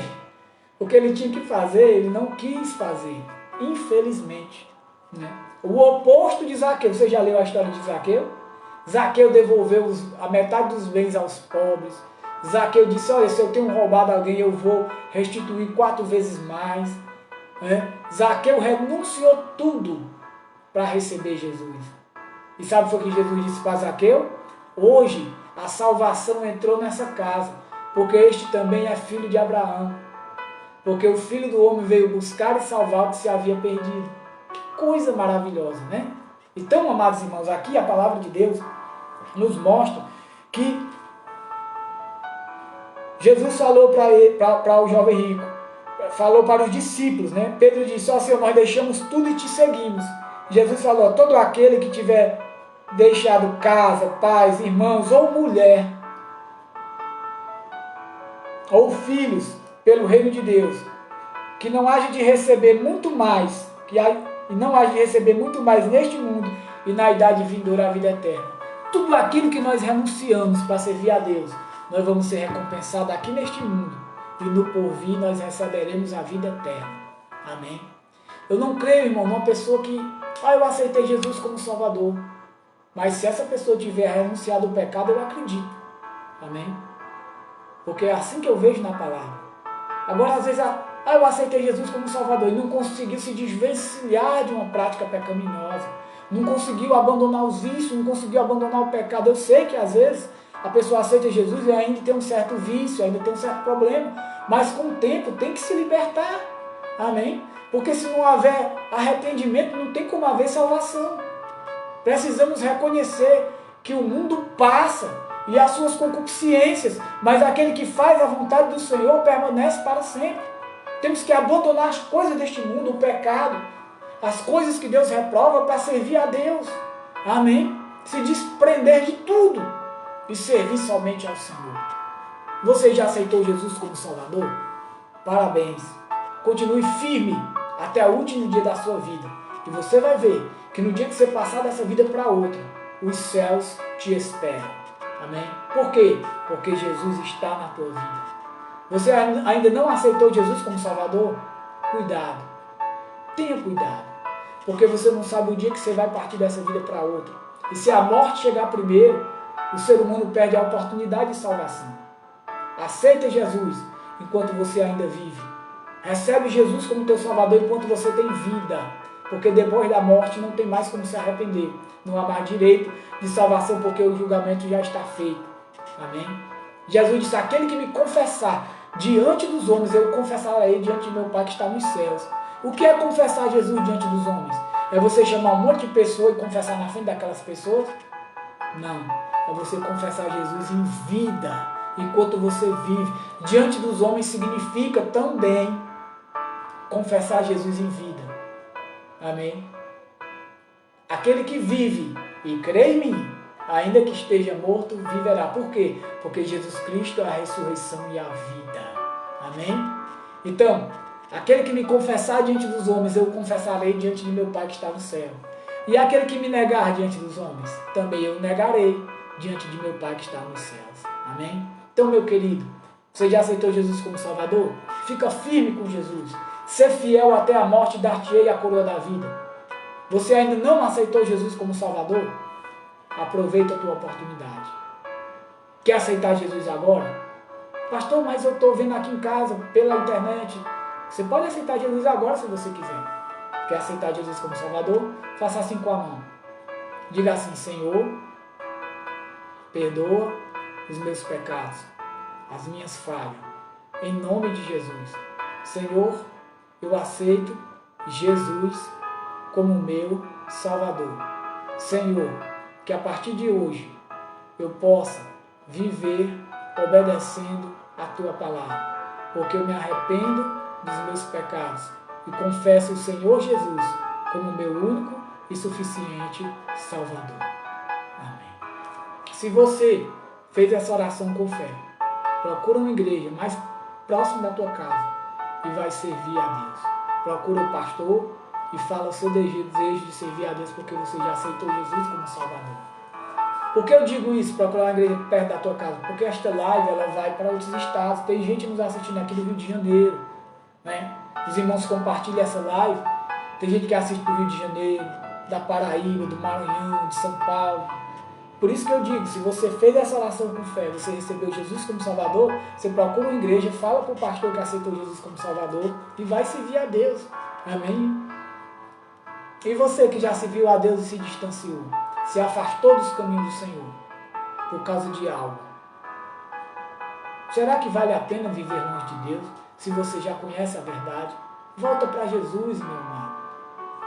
Speaker 2: o que ele tinha que fazer, ele não quis fazer. Infelizmente. Né? O oposto de Zaqueu. Você já leu a história de Zaqueu? Zaqueu devolveu a metade dos bens aos pobres. Zaqueu disse, olha, se eu tenho roubado alguém, eu vou restituir 4 vezes mais. Né? Zaqueu renunciou tudo para receber Jesus. E sabe o que Jesus disse para Zaqueu? Hoje a salvação entrou nessa casa, porque este também é filho de Abraão. Porque o Filho do Homem veio buscar e salvar o que se havia perdido. Que coisa maravilhosa, né? Então, amados irmãos, aqui a palavra de Deus nos mostra que Jesus falou para o jovem rico, falou para os discípulos, né? Pedro disse, ó Senhor, nós deixamos tudo e te seguimos. Jesus falou, todo aquele que tiver deixado casa, pais, irmãos ou mulher, ou filhos, pelo reino de Deus, que não haja de receber muito mais, e não haja de receber muito mais neste mundo e na idade vindoura a vida eterna. Tudo aquilo que nós renunciamos para servir a Deus, nós vamos ser recompensados aqui neste mundo, e no porvir nós receberemos a vida eterna. Amém? Eu não creio, irmão, numa pessoa que, eu aceitei Jesus como Salvador, mas se essa pessoa tiver renunciado ao pecado, eu acredito. Amém? Porque é assim que eu vejo na palavra. Agora, às vezes, eu aceitei Jesus como Salvador e não conseguiu se desvencilhar de uma prática pecaminosa, não conseguiu abandonar os vícios, não conseguiu abandonar o pecado. Eu sei que, às vezes, a pessoa aceita Jesus e ainda tem um certo vício, ainda tem um certo problema, mas com o tempo tem que se libertar. Amém? Porque se não houver arrependimento, não tem como haver salvação. Precisamos reconhecer que o mundo passa e as suas concupiscências, mas aquele que faz a vontade do Senhor permanece para sempre. Temos que abandonar as coisas deste mundo, o pecado, as coisas que Deus reprova para servir a Deus. Amém? Se desprender de tudo e servir somente ao Senhor. Você já aceitou Jesus como Salvador? Parabéns. Continue firme até o último dia da sua vida. E você vai ver que no dia que você passar dessa vida para outra, os céus te esperam. Amém? Por quê? Porque Jesus está na tua vida. Você ainda não aceitou Jesus como Salvador? Cuidado. Tenha cuidado. Porque você não sabe o dia que você vai partir dessa vida para outra. E se a morte chegar primeiro, o ser humano perde a oportunidade de salvação. Aceita Jesus enquanto você ainda vive. Recebe Jesus como teu Salvador enquanto você tem vida. Porque depois da morte não tem mais como se arrepender. Não há mais direito de salvação, porque o julgamento já está feito. Amém? Jesus disse, aquele que me confessar diante dos homens, eu confessarei diante de meu Pai que está nos céus. O que é confessar Jesus diante dos homens? É você chamar um monte de pessoas e confessar na frente daquelas pessoas? Não. É você confessar Jesus em vida, enquanto você vive. Diante dos homens significa também confessar Jesus em vida. Amém? Aquele que vive e crê em mim, ainda que esteja morto, viverá. Por quê? Porque Jesus Cristo é a ressurreição e a vida. Amém? Então, aquele que me confessar diante dos homens, eu confessarei diante de meu Pai que está no céu. E aquele que me negar diante dos homens, também eu negarei diante de meu Pai que está nos céus. Amém? Então, meu querido, você já aceitou Jesus como Salvador? Fica firme com Jesus. Ser fiel até a morte, dar-te-ei a coroa da vida. Você ainda não aceitou Jesus como Salvador? Aproveita a tua oportunidade. Quer aceitar Jesus agora? Pastor, mas eu estou vendo aqui em casa, pela internet. Você pode aceitar Jesus agora se você quiser. Quer aceitar Jesus como Salvador? Faça assim com a mão. Diga assim, Senhor, perdoa os meus pecados, as minhas falhas. Em nome de Jesus. Senhor, eu aceito Jesus como meu Salvador. Senhor, que a partir de hoje eu possa viver obedecendo a Tua palavra, porque eu me arrependo dos meus pecados e confesso o Senhor Jesus como meu único e suficiente Salvador. Amém. Se você fez essa oração com fé, procura uma igreja mais próxima da tua casa e vai servir a Deus. Procura o pastor e fala o seu desejo de servir a Deus, porque você já aceitou Jesus como Salvador. Por que eu digo isso, procurar uma igreja perto da tua casa? Porque esta live ela vai para outros estados. Tem gente nos assistindo aqui do Rio de Janeiro, né? Os irmãos compartilham essa live. Tem gente que assiste do Rio de Janeiro, da Paraíba, do Maranhão, de São Paulo. Por isso que eu digo, se você fez essa oração com fé, você recebeu Jesus como Salvador, você procura uma igreja, fala com o pastor que aceitou Jesus como Salvador e vai servir a Deus. Amém? E você que já serviu a Deus e se distanciou, se afastou dos caminhos do Senhor por causa de algo, será que vale a pena viver longe de Deus se você já conhece a verdade? Volta para Jesus, meu amado.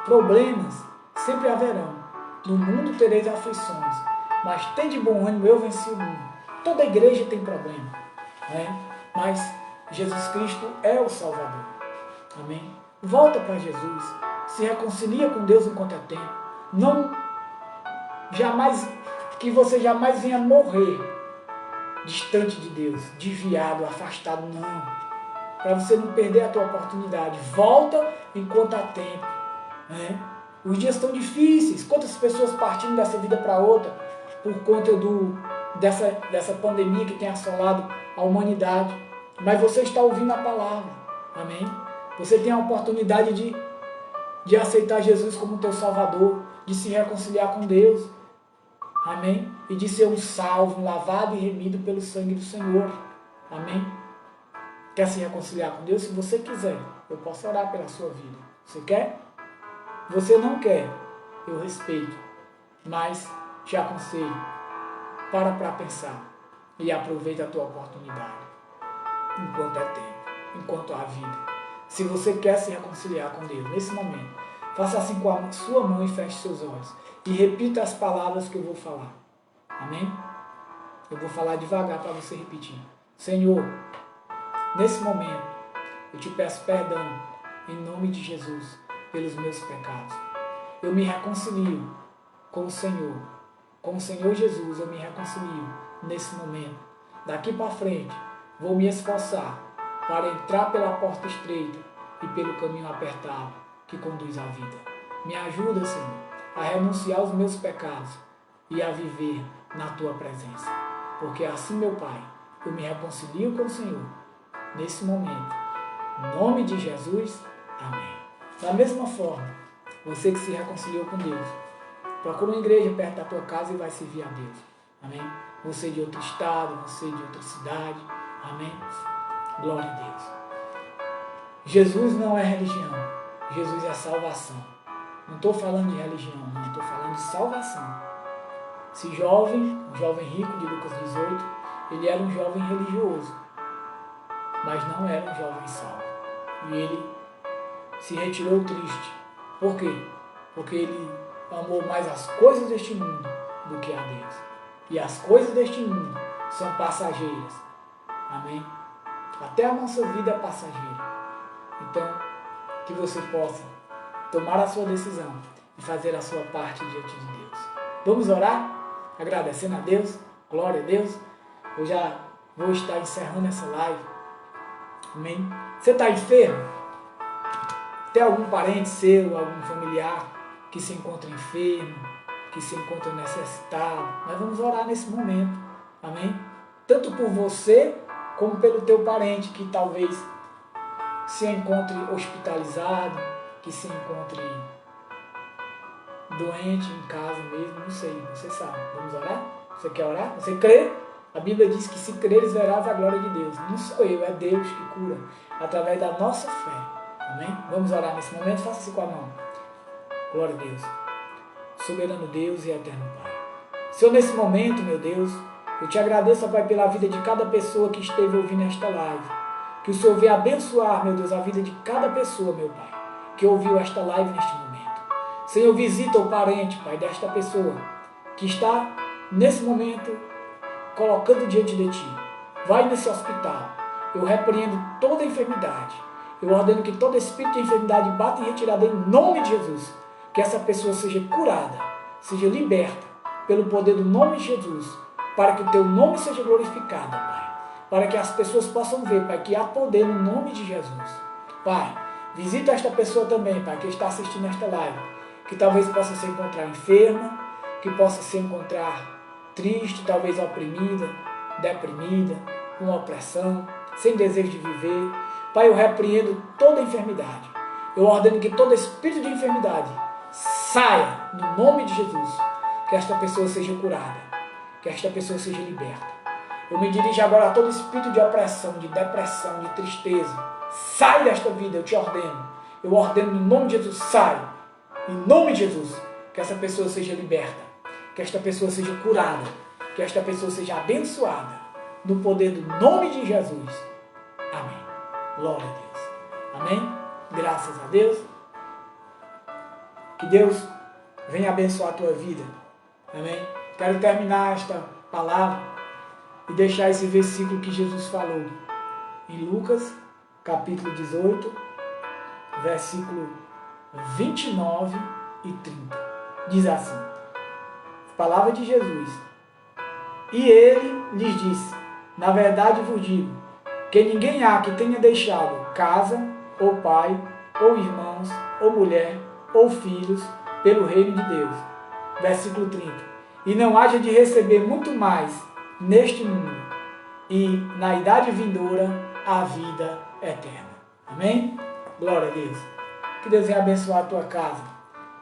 Speaker 2: Problemas sempre haverão. No mundo tereis aflições, mas tem de bom ânimo, eu venci o mundo. Toda igreja tem problema, né? mas Jesus Cristo é o Salvador. Amém? Volta para Jesus, se reconcilia com Deus enquanto é tempo. Não, jamais, que você jamais venha morrer distante de Deus, desviado, afastado, não. Para você não perder a tua oportunidade. Volta enquanto há tempo. Né? Os dias estão difíceis. Quantas pessoas partindo dessa vida para outra por conta dessa pandemia que tem assolado a humanidade. Mas você está ouvindo a palavra. Amém? Você tem a oportunidade de aceitar Jesus como teu Salvador, de se reconciliar com Deus. Amém? E de ser um salvo, lavado e remido pelo sangue do Senhor. Amém? Quer se reconciliar com Deus? Se você quiser, eu posso orar pela sua vida. Você quer? Você não quer? Eu respeito. Mas te aconselho. Para pensar. E aproveita a tua oportunidade. Enquanto é tempo. Enquanto há vida. Se você quer se reconciliar com Deus nesse momento, faça assim com a sua mão e feche seus olhos. E repita as palavras que eu vou falar. Amém? Eu vou falar devagar para você repetir. Senhor, nesse momento, eu te peço perdão, em nome de Jesus, pelos meus pecados. Eu me reconcilio com o Senhor. Com o Senhor Jesus, eu me reconcilio nesse momento. Daqui para frente, vou me esforçar para entrar pela porta estreita e pelo caminho apertado que conduz à vida. Me ajuda, Senhor, a renunciar aos meus pecados e a viver na Tua presença. Porque assim, meu Pai, eu me reconcilio com o Senhor nesse momento. Em nome de Jesus, amém. Da mesma forma, você que se reconciliou com Deus, procura uma igreja perto da tua casa e vai servir a Deus. Amém? Você de outro estado, você de outra cidade. Amém? Glória a Deus. Jesus não é religião. Jesus é salvação. Não estou falando de religião, não. Estou falando de salvação. Esse jovem, o jovem rico de Lucas 18, ele era um jovem religioso, mas não era um jovem salvo. E ele se retirou triste. Por quê? Porque ele amou mais as coisas deste mundo do que a Deus. E as coisas deste mundo são passageiras. Amém? Até a nossa vida é passageira. Então, que você possa tomar a sua decisão e fazer a sua parte diante de Deus. Vamos orar? Agradecendo a Deus. Glória a Deus. Eu já vou estar encerrando essa live. Amém? Você está enfermo? Tem algum parente seu, algum familiar que se encontra enfermo, que se encontra necessitado? Nós vamos orar nesse momento. Amém? Tanto por você, como pelo teu parente que talvez se encontre hospitalizado, que se encontre doente em casa mesmo, não sei, você sabe. Vamos orar? Você quer orar? Você crê? A Bíblia diz que se creres verás a glória de Deus. Não sou eu, é Deus que cura, através da nossa fé. Amém? Vamos orar nesse momento? Faça assim com a mão. Glória a Deus. Soberano Deus e eterno Pai. Senhor, nesse momento, meu Deus, eu te agradeço, Pai, pela vida de cada pessoa que esteve ouvindo esta live. Que o Senhor venha abençoar, meu Deus, a vida de cada pessoa, meu Pai, que ouviu esta live neste momento. Senhor, visita o parente, Pai, desta pessoa que está, nesse momento, colocando diante de Ti. Vai nesse hospital. Eu repreendo toda enfermidade. Eu ordeno que todo espírito de enfermidade bata em retirada em nome de Jesus. Que essa pessoa seja curada, seja liberta pelo poder do nome de Jesus, para que o Teu nome seja glorificado, Pai. Para que as pessoas possam ver, Pai, que há poder no nome de Jesus. Pai, visita esta pessoa também, Pai, que está assistindo esta live, que talvez possa se encontrar enferma, que possa se encontrar triste, talvez oprimida, deprimida, com opressão, sem desejo de viver. Pai, eu repreendo toda enfermidade. Eu ordeno que todo espírito de enfermidade saia no nome de Jesus. Que esta pessoa seja curada, que esta pessoa seja liberta. Eu me dirijo agora a todo espírito de opressão, de depressão, de tristeza. Sai desta vida, eu te ordeno. Eu ordeno no nome de Jesus, sai. Em nome de Jesus, que essa pessoa seja liberta, que esta pessoa seja curada, que esta pessoa seja abençoada, no poder do nome de Jesus. Amém. Glória a Deus. Amém. Graças a Deus. Que Deus venha abençoar a tua vida. Amém. Quero terminar esta palavra e deixar esse versículo que Jesus falou. em Lucas, capítulo 18, versículo 29 e 30. Diz assim, palavra de Jesus. E ele lhes disse, na verdade vos digo, que ninguém há que tenha deixado casa, ou pai, ou irmãos, ou mulher, ou filhos, pelo reino de Deus. Versículo 30. E não haja de receber muito mais neste mundo, e na idade vindoura a vida eterna. Amém? Glória a Deus. Que Deus venha abençoar a tua casa,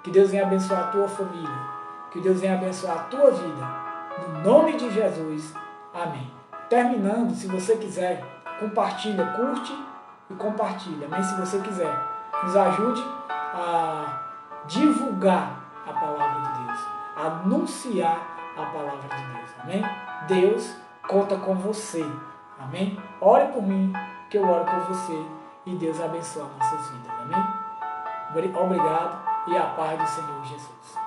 Speaker 2: que Deus venha abençoar a tua família, que Deus venha abençoar a tua vida. No nome de Jesus. Amém. Terminando, se você quiser, compartilha, curte e compartilha. Amém? Se você quiser, nos ajude a divulgar a palavra de Deus, a anunciar a palavra de Deus. Amém? Deus conta com você. Amém? Ore por mim, que eu oro por você e Deus abençoe nossas vidas. Amém? Obrigado e a paz do Senhor Jesus.